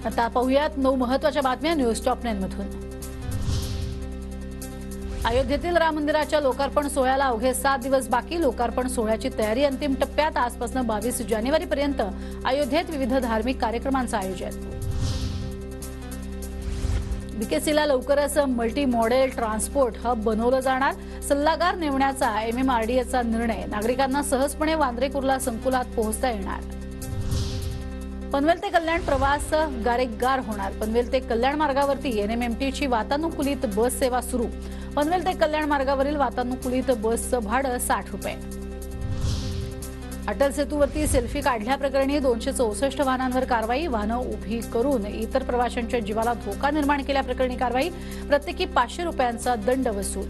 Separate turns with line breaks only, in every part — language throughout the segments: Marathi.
आता पाहूयात 9 महत्त्वाच्या बातम्या न्यूज टॉप 9 मधून। अयोध्येतील राम मंदिराच्या लोकार्पण सोहळ्याला अवघे 7 दिवस बाकी। लोकार्पण सोहळ्याची तयारी अंतिम टप्प्यात। आजपासून 22 जानेवारीपर्यंत अयोध्येत विविध धार्मिक कार्यक्रमांचं आयोजन। बीकेसीला लवकरच मल्टी मॉडेल ट्रान्सपोर्ट हब बनवलं जाणार। सल्लागार नेमण्याचा MMRDAचा निर्णय। नागरिकांना सहजपणे वांद्रे कुर्ला संकुलात पोहोचता येणार। पनवेल ते कल्याण प्रवास गारेगार होणार। पनवेल ते कल्याण मार्गावरती NMMTची वातानुकूलित बस सेवा सुरू। पनवेल ते कल्याण मार्गावरील वातानुकूलित बसचं भाडं 60 रुपये। अटल सेतूवरती सेल्फी काढल्याप्रकरणी 264 वाहनांवर कारवाई। वाहनं उभी करून इतर प्रवाशांच्या जीवाला धोका निर्माण केल्याप्रकरणी कारवाई। प्रत्येकी 500 रुपयांचा दंड वसूल।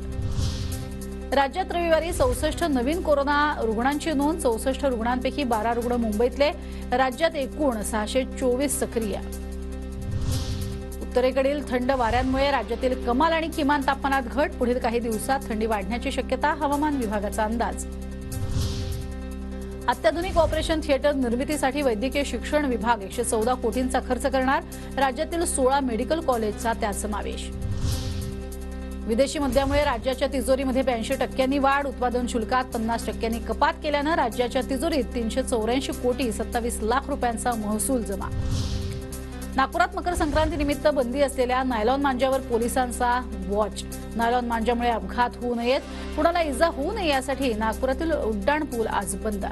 राज्यात रविवारी 64 नवीन कोरोना रुग्णांची नोंद। 64 रुग्णांपैकी 12 रुग्ण मुंबईतले। राज्यात एकूण 624 सक्रिय। उत्तरेकडील थंड वाऱ्यांमुळे राज्यातील कमाल आणि किमान तापमानात घट। पुढील काही दिवसात थंडी वाढण्याची शक्यता। हवामान विभागाचा अंदाज। अत्याधुनिक ऑपरेशन थिएटर निर्मितीसाठी वैद्यकीय शिक्षण विभाग 114 कोटींचा खर्च करणार। राज्यातील 16 मेडिकल कॉलेजचा त्यात समावेश। विदेशी मद्यामुळे राज्याच्या तिजोरीमध्ये 82% वाढ। उत्पादन शुल्कात 50% कपात केल्यानं राज्याच्या तिजोरीत 384 कोटी 27 लाख रुपयांचा महसूल जमा। नागपुरात मकर संक्रांतीनिमित्त बंदी असलेल्या नायलॉन मांजावर पोलिसांचा वॉच। नायलॉन मांजामुळे अपघात होऊ नयेत, कुणाला इजा होऊ नये यासाठी नागपुरातील उड्डाणपूल आज बंद।